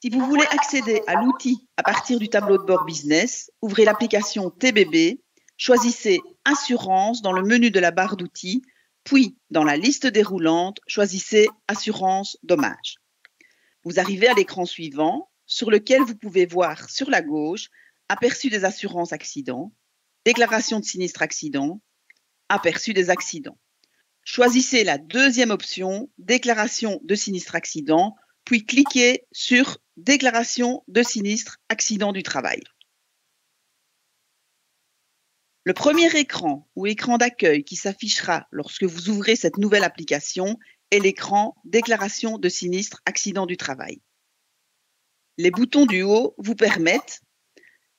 Si vous voulez accéder à l'outil à partir du tableau de bord business, ouvrez l'application TBB, choisissez Assurance dans le menu de la barre d'outils, puis dans la liste déroulante, choisissez Assurance dommages. Vous arrivez à l'écran suivant, sur lequel vous pouvez voir sur la gauche aperçu des assurances accidents, déclaration de sinistre accident, aperçu des accidents. Choisissez la deuxième option, déclaration de sinistre accident, puis cliquez sur déclaration de sinistre accident du travail. Le premier écran ou écran d'accueil qui s'affichera lorsque vous ouvrez cette nouvelle application est l'écran déclaration de sinistre accident du travail. Les boutons du haut vous permettent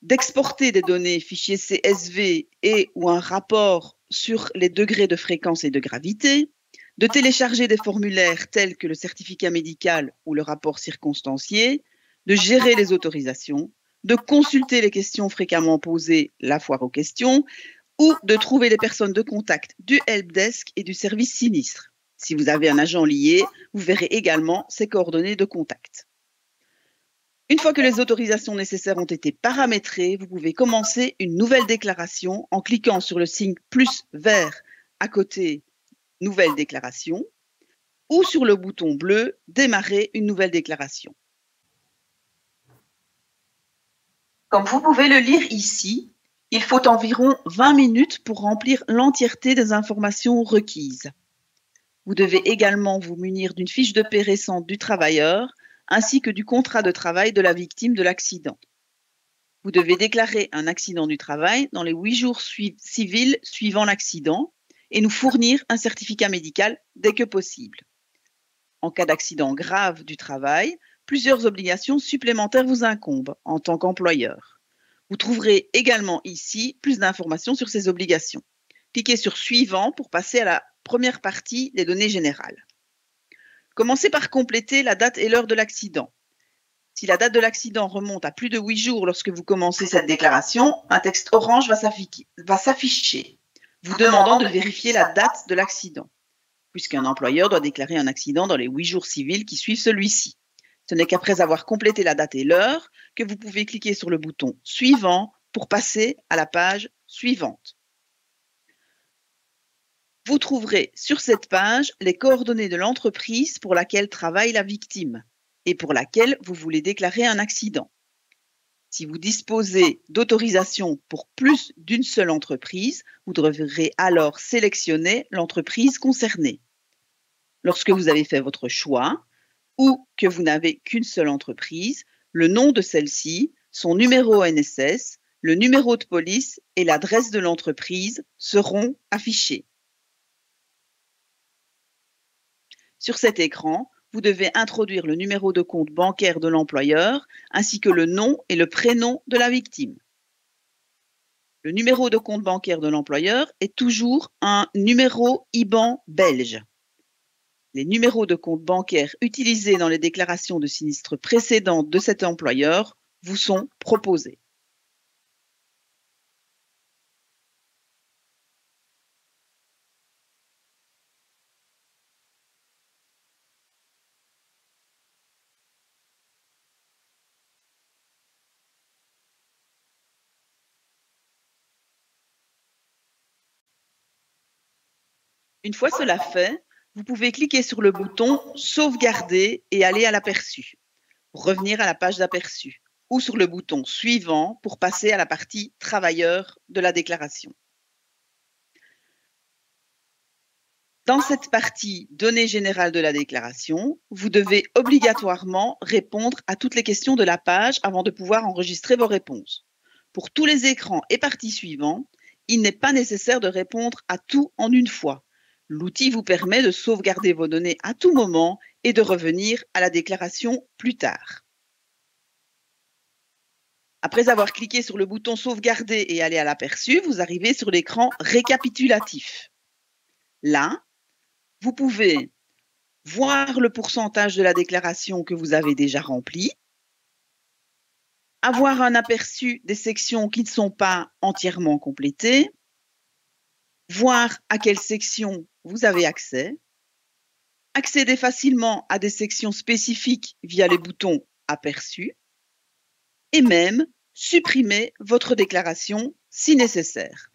d'exporter des données fichiers CSV et ou un rapport sur les degrés de fréquence et de gravité, de télécharger des formulaires tels que le certificat médical ou le rapport circonstancié, de gérer les autorisations, de consulter les questions fréquemment posées, la foire aux questions, ou de trouver les personnes de contact du helpdesk et du service sinistre. Si vous avez un agent lié, vous verrez également ses coordonnées de contact. Une fois que les autorisations nécessaires ont été paramétrées, vous pouvez commencer une nouvelle déclaration en cliquant sur le signe plus vert à côté « Nouvelle déclaration » ou sur le bouton bleu « Démarrer une nouvelle déclaration ». Comme vous pouvez le lire ici, il faut environ 20 minutes pour remplir l'entièreté des informations requises. Vous devez également vous munir d'une fiche de paie récente du travailleur ainsi que du contrat de travail de la victime de l'accident. Vous devez déclarer un accident du travail dans les 8 jours civils suivant l'accident et nous fournir un certificat médical dès que possible. En cas d'accident grave du travail, plusieurs obligations supplémentaires vous incombent en tant qu'employeur. Vous trouverez également ici plus d'informations sur ces obligations. Cliquez sur « Suivant » pour passer à la première partie des données générales. Commencez par compléter la date et l'heure de l'accident. Si la date de l'accident remonte à plus de 8 jours lorsque vous commencez cette déclaration, un texte orange va s'afficher, vous demandant de vérifier la date de l'accident, puisqu'un employeur doit déclarer un accident dans les 8 jours civils qui suivent celui-ci. Ce n'est qu'après avoir complété la date et l'heure que vous pouvez cliquer sur le bouton « Suivant » pour passer à la page suivante. Vous trouverez sur cette page les coordonnées de l'entreprise pour laquelle travaille la victime et pour laquelle vous voulez déclarer un accident. Si vous disposez d'autorisation pour plus d'une seule entreprise, vous devrez alors sélectionner l'entreprise concernée. Lorsque vous avez fait votre choix ou que vous n'avez qu'une seule entreprise, le nom de celle-ci, son numéro NSS, le numéro de police et l'adresse de l'entreprise seront affichés. Sur cet écran, vous devez introduire le numéro de compte bancaire de l'employeur ainsi que le nom et le prénom de la victime. Le numéro de compte bancaire de l'employeur est toujours un numéro IBAN belge. Les numéros de compte bancaire utilisés dans les déclarations de sinistre précédentes de cet employeur vous sont proposés. Une fois cela fait, vous pouvez cliquer sur le bouton « Sauvegarder » et aller à l'aperçu, pour revenir à la page d'aperçu, ou sur le bouton « Suivant » pour passer à la partie « Travailleur » de la déclaration. Dans cette partie « Données générales de la déclaration », vous devez obligatoirement répondre à toutes les questions de la page avant de pouvoir enregistrer vos réponses. Pour tous les écrans et parties suivantes, il n'est pas nécessaire de répondre à tout en une fois. L'outil vous permet de sauvegarder vos données à tout moment et de revenir à la déclaration plus tard. Après avoir cliqué sur le bouton « Sauvegarder » et aller à l'aperçu, vous arrivez sur l'écran « Récapitulatif ». Là, vous pouvez voir le pourcentage de la déclaration que vous avez déjà remplie, avoir un aperçu des sections qui ne sont pas entièrement complétées, voir à quelle section vous avez accès, accéder facilement à des sections spécifiques via les boutons aperçu et même supprimer votre déclaration si nécessaire.